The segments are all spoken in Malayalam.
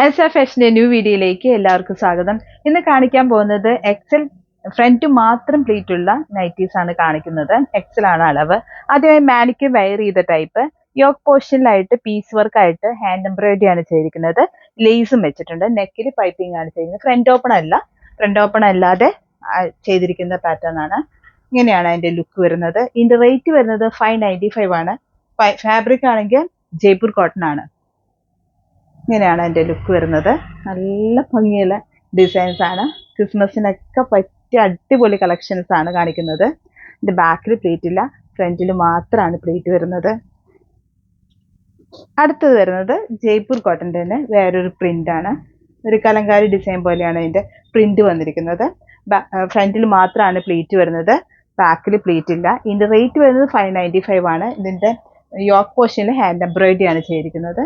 എൽസ ഫാഷന്റെ ന്യൂ വീഡിയോയിലേക്ക് എല്ലാവർക്കും സ്വാഗതം. ഇന്ന് കാണിക്കാൻ പോകുന്നത് എക്സൽ ഫ്രണ്ട് മാത്രം പ്ലീറ്റ് ഉള്ള നൈറ്റീസ് ആണ് കാണിക്കുന്നത്. എക്സൽ ആണ് അളവ്. ആദ്യമായി മാനിക്ക് വയർ ചെയ്ത ടൈപ്പ് യോക്ക് പോർഷനിലായിട്ട് പീസ് വർക്ക് ആയിട്ട് ഹാൻഡ് എംബ്രോയിഡറി ആണ് ചെയ്തിരിക്കുന്നത്. ലേസും വെച്ചിട്ടുണ്ട്. നെക്കിൽ പൈപ്പിംഗ് ആണ് ചെയ്യുന്നത്. ഫ്രണ്ട് ഓപ്പൺ അല്ലാതെ ചെയ്തിരിക്കുന്ന പാറ്റേൺ ആണ്. ഇങ്ങനെയാണ് അതിന്റെ ലുക്ക് വരുന്നത്. ഇതിന്റെ റേറ്റ് വരുന്നത് 595 ആണ്. ഫാബ്രിക് ആണെങ്കിൽ ജയ്പൂർ കോട്ടൺ ആണ്. ഇങ്ങനെയാണ് അതിൻ്റെ ലുക്ക് വരുന്നത്. നല്ല ഭംഗിയുള്ള ഡിസൈൻസ് ആണ്. ക്രിസ്മസിനൊക്കെ പറ്റിയ അടിപൊളി കളക്ഷൻസ് ആണ് കാണിക്കുന്നത്. ഇതിന്റെ ബാക്കിൽ പ്ലീറ്റ് ഇല്ല, ഫ്രണ്ടിൽ മാത്രമാണ് പ്ലീറ്റ് വരുന്നത്. അടുത്തത് വരുന്നത് ജയ്പൂർ കോട്ടൻ്റെ തന്നെ വേറൊരു പ്രിന്റ് ആണ്. ഒരു കലങ്കാരി ഡിസൈൻ പോലെയാണ് ഇതിന്റെ പ്രിന്റ് വന്നിരിക്കുന്നത്. ഫ്രണ്ടിൽ മാത്രമാണ് പ്ലീറ്റ് വരുന്നത്, ബാക്കിൽ പ്ലീറ്റ് ഇല്ല. ഇതിന്റെ റേറ്റ് വരുന്നത് 595 ആണ്. ഇതിന്റെ യോക്ക് പോർഷനിൽ ഹാൻഡ് എംബ്രോയിഡറി ആണ് ചെയ്തിരിക്കുന്നത്.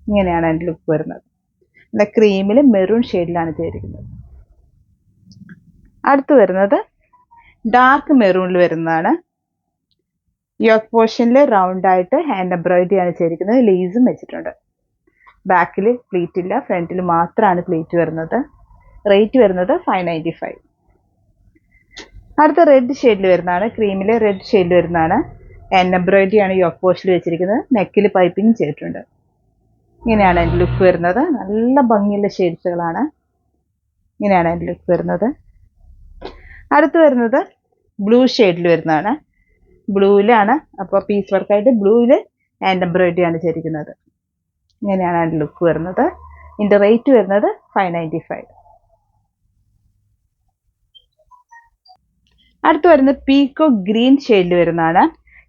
ഇങ്ങനെയാണ് അതിൻ്റെ ലുക്ക് വരുന്നത്. നല്ല ക്രീമിൽ മെറൂൺ ഷെയ്ഡിലാണ് ചെയ്തിരിക്കുന്നത്. അടുത്ത് വരുന്നത് ഡാർക്ക് മെറൂണിൽ വരുന്നതാണ്. യോക്ക് പോർഷനിൽ റൗണ്ട് ആയിട്ട് ഹാൻഡ് എംബ്രോയിഡറി ആണ് ചെയ്തിരിക്കുന്നത്. ലേസും വെച്ചിട്ടുണ്ട്. ബാക്കിൽ പ്ലീറ്റ് ഇല്ല, ഫ്രണ്ടിൽ മാത്രമാണ് പ്ലീറ്റ് വരുന്നത്. റേറ്റ് വരുന്നത് 595. അടുത്ത റെഡ് ഷെയ്ഡിൽ വരുന്നതാണ്. ക്രീമിൽ റെഡ് ഷെയ്ഡിൽ വരുന്നതാണ്. ഹാൻഡ് എംബ്രോയിഡറി ആണ് യോക്ക് പോർഷനിൽ വെച്ചിരിക്കുന്നത്. നെക്കിൽ പൈപ്പിംഗ് ചെയ്തിട്ടുണ്ട്. ഇങ്ങനെയാണ് അതിൻ്റെ ലുക്ക് വരുന്നത്. നല്ല ഭംഗിയുള്ള ഷെയ്ഡ്സുകളാണ്. ഇങ്ങനെയാണ് അതിൻ്റെ ലുക്ക് വരുന്നത്. അടുത്ത് വരുന്നത് ബ്ലൂ ഷെയ്ഡിൽ വരുന്നതാണ്. ബ്ലൂവിലാണ്, അപ്പോൾ പീസ് വർക്കായിട്ട് ബ്ലൂവിൽ ഹാൻഡ് എംബ്രോയിഡറി ആണ് ചെയ്തിരിക്കുന്നത്. ഇങ്ങനെയാണ് അതിൻ്റെ ലുക്ക് വരുന്നത്. ഇതിൻ്റെ റേറ്റ് വരുന്നത് 595. അടുത്ത് വരുന്നത് പീക്കോ ഗ്രീൻ ഷെയ്ഡിൽ വരുന്നതാണ്.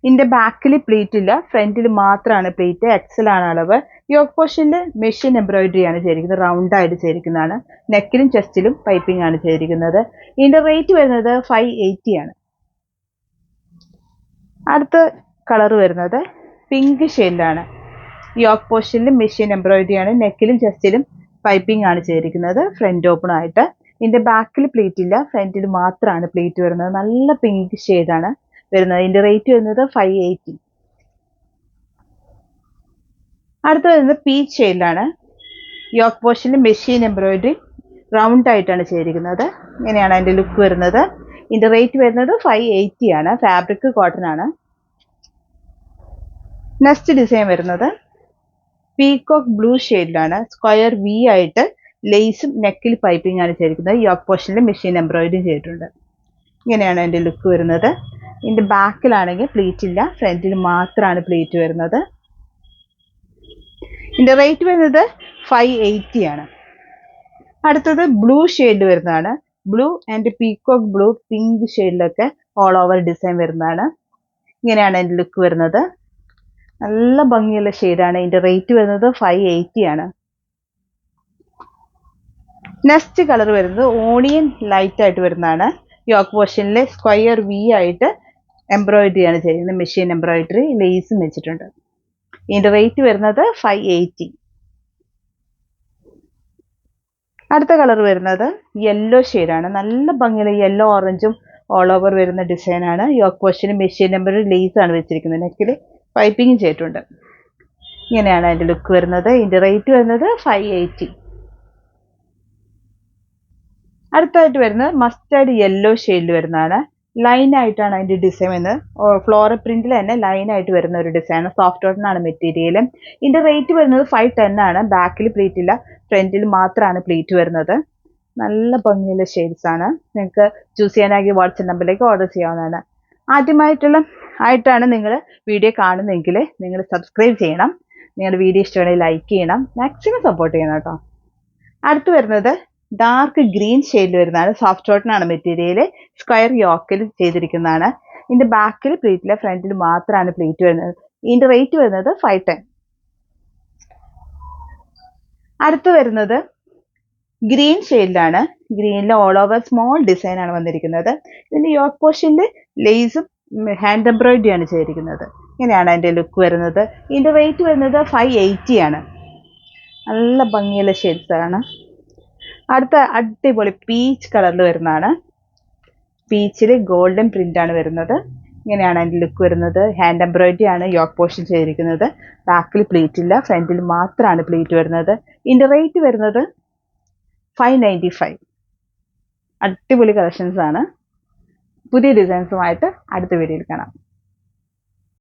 ഇതിന്റെ ബാക്കിൽ പ്ലീറ്റ് ഇല്ല, ഫ്രണ്ടിൽ മാത്രമാണ് പ്ലീറ്റ്. എക്സൽ ആണ് അളവ്. യോക്ക് പോർഷനിൽ മെഷീൻ എംബ്രോയിഡറി ആണ് ചെയ്തിരിക്കുന്നത്. റൗണ്ട് ആയിട്ട് ചെയ്തിരിക്കുന്നതാണ്. നെക്കിലും ചെസ്റ്റിലും പൈപ്പിംഗ് ആണ് ചെയ്തിരിക്കുന്നത്. ഇതിന്റെ റേറ്റ് വരുന്നത് 580 ആണ്. അടുത്ത കളർ വരുന്നത് പിങ്ക് ഷെയ്ഡിലാണ്. യോക്ക് പോർഷനിൽ മെഷീൻ എംബ്രോയിഡറി ആണ്. നെക്കിലും ചെസ്റ്റിലും പൈപ്പിംഗ് ആണ് ചെയ്തിരിക്കുന്നത്. ഫ്രണ്ട് ഓപ്പൺ ആയിട്ട്. ഇതിന്റെ ബാക്കിൽ പ്ലീറ്റ് ഇല്ല, ഫ്രണ്ടിൽ മാത്രമാണ് പ്ലീറ്റ് വരുന്നത്. നല്ല പിങ്ക് ഷെയ്ഡാണ് വരുന്നത്. ഇതിന്റെ റേറ്റ് വരുന്നത് 580. അടുത്ത വരുന്നത് പീച്ച് ഷെയ്ഡിലാണ്. യോക്ക് പോർഷനിൽ മെഷീൻ എംബ്രോയിഡറി റൗണ്ട് ആയിട്ടാണ് ചെയ്തിരിക്കുന്നത്. ഇങ്ങനെയാണ് അതിന്റെ ലുക്ക് വരുന്നത്. ഇതിന്റെ റേറ്റ് വരുന്നത് 580 ആണ്. ഫാബ്രിക് കോട്ടൺ ആണ്. നെക്സ്റ്റ് ഡിസൈൻ വരുന്നത് പീകോക്ക് ബ്ലൂ ഷെയ്ഡിലാണ്. സ്ക്വയർ വി ആയിട്ട് ലേസും നെക്കിൽ പൈപ്പിംഗ് ആണ് ചെയ്തിരിക്കുന്നത്. യോക്ക് പോർഷനിൽ മെഷീൻ എംബ്രോയിഡറി ചെയ്തിട്ടുണ്ട്. ഇങ്ങനെയാണ് അതിന്റെ ലുക്ക് വരുന്നത്. ഇതിന്റെ ബാക്കിലാണെങ്കിൽ പ്ലീറ്റ് ഇല്ല, ഫ്രണ്ടിൽ മാത്രമാണ് പ്ലീറ്റ് വരുന്നത്. ഇതിന്റെ റേറ്റ് വരുന്നത് 580 ആണ്. അടുത്തത് ബ്ലൂ ഷെയ്ഡ് വരുന്നതാണ്. Blue and peacock blue, pink ഷെയ്ഡിലൊക്കെ ഓൾ ഓവർ ഡിസൈൻ വരുന്നതാണ്. ഇങ്ങനെയാണ് അതിന്റെ ലുക്ക് വരുന്നത്. നല്ല ഭംഗിയുള്ള ഷെയ്ഡാണ്. ഇതിന്റെ റേറ്റ് വരുന്നത് 580 ആണ്. നെക്സ്റ്റ് കളർ വരുന്നത് ഓണിയൻ ലൈറ്റ് ആയിട്ട് വരുന്നതാണ്. യോക്ക് പോർഷനിലെ സ്ക്വയർ വി ആയിട്ട് എംബ്രോയിഡറി ആണ് ചെയ്യുന്നത്. മെഷീൻ എംബ്രോയിഡറി, ലേസും വെച്ചിട്ടുണ്ട്. ഇതിന്റെ റേറ്റ് വരുന്നത് 580. അടുത്ത കളർ വരുന്നത് യെല്ലോ ഷെയ്ഡാണ്. നല്ല ഭംഗിയുള്ള യെല്ലോ ഓറഞ്ചും ഓൾ ഓവർ വരുന്ന ഡിസൈനാണ്. യോക്ക് പോർഷനിൽ മെഷീൻ എംബ്രോയിഡറി, ലേസ് ആണ് വെച്ചിരിക്കുന്നത്. നെക്കിൽ പൈപ്പിംഗ് ചെയ്തിട്ടുണ്ട്. ഇങ്ങനെയാണ് അതിന്റെ ലുക്ക് വരുന്നത്. ഇതിന്റെ റേറ്റ് വരുന്നത് 580. അടുത്തായിട്ട് വരുന്നത് മസ്റ്റാർഡ് യെല്ലോ ഷെയ്ഡിൽ വരുന്നതാണ്. ലൈൻ ആയിട്ടാണ് അതിന്റെ ഡിസൈൻ വരുന്നത്. ഫ്ലോറൽ പ്രിന്റിൽ തന്നെ ലൈൻ ആയിട്ട് വരുന്ന ഒരു ഡിസൈൻ. സോഫ്റ്റ് കോട്ടൺ ആണ് മെറ്റീരിയൽ. ഇതിന്റെ റേറ്റ് വരുന്നത് 510 ആണ്. ബാക്കിൽ പ്ലീറ്റ് ഇല്ല, ഫ്രണ്ടിൽ മാത്രമാണ് പ്ലീറ്റ് വരുന്നത്. നല്ല ഭംഗിയുള്ള ഷെയ്ഡ്സ് ആണ്. നിങ്ങൾക്ക് ചൂസ് ചെയ്യാനായി വാട്സ്ആപ്പ് നമ്പറിലേക്ക് ഓർഡർ ചെയ്യാവുന്നതാണ്. ആയിട്ടാണ് നിങ്ങൾ വീഡിയോ കാണുന്നതെങ്കിൽ നിങ്ങൾ സബ്സ്ക്രൈബ് ചെയ്യണം. നിങ്ങളുടെ വീഡിയോ ഇഷ്ടമാണെങ്കിൽ ലൈക്ക് ചെയ്യണം. മാക്സിമം സപ്പോർട്ട് ചെയ്യണം കേട്ടോ. അടുത്ത് വരുന്നത് ഡാർക്ക് ഗ്രീൻ ഷെയ്ഡിൽ വരുന്നതാണ്. സോഫ്റ്റ് കോട്ടൺ ആണ് മെറ്റീരിയൽ. സ്ക്വയർ യോക്കിൽ ചെയ്തിരിക്കുന്നതാണ്. ഇതിന്റെ ബാക്കിൽ പ്ലീറ്റില്ല, ഫ്രണ്ടിൽ മാത്രമാണ് പ്ലീറ്റ് വരുന്നത്. ഇതിന്റെ റേറ്റ് വരുന്നത് 510. അടുത്ത് വരുന്നത് ഗ്രീൻ ഷെയ്ഡിലാണ്. ഗ്രീനിൽ ഓൾ ഓവർ സ്മോൾ ഡിസൈൻ ആണ് വന്നിരിക്കുന്നത്. ഇതിന്റെ യോക്ക് പോർഷനിൽ ലേസും ഹാൻഡ് എംബ്രോയിഡറി ആണ് ചെയ്തിരിക്കുന്നത്. ഇങ്ങനെയാണ് അതിന്റെ ലുക്ക് വരുന്നത്. ഇതിന്റെ റേറ്റ് വരുന്നത് 580 ആണ്. നല്ല ഭംഗിയുള്ള ഷെയ്ഡ്സ് ആണ്. അടുത്ത അടിപൊളി പീച്ച് കളറിൽ വരുന്നതാണ്. പീച്ചിൽ ഗോൾഡൻ പ്രിന്റ് ആണ് വരുന്നത്. ഇങ്ങനെയാണ് അതിൻ്റെ ലുക്ക് വരുന്നത്. ഹാൻഡ് എംബ്രോയിഡറി ആണ് യോക്ക് പോർഷൻ ചെയ്തിരിക്കുന്നത്. ബാക്കിൽ പ്ലീറ്റ് ഇല്ല, ഫ്രണ്ടിൽ മാത്രമാണ് പ്ലീറ്റ് വരുന്നത്. ഇതിൻ്റെ റേറ്റ് വരുന്നത് 595. അടിപൊളി കളക്ഷൻസ് ആണ്. പുതിയ ഡിസൈൻസുമായിട്ട് അടുത്ത വീഡിയോയിൽ കാണാം.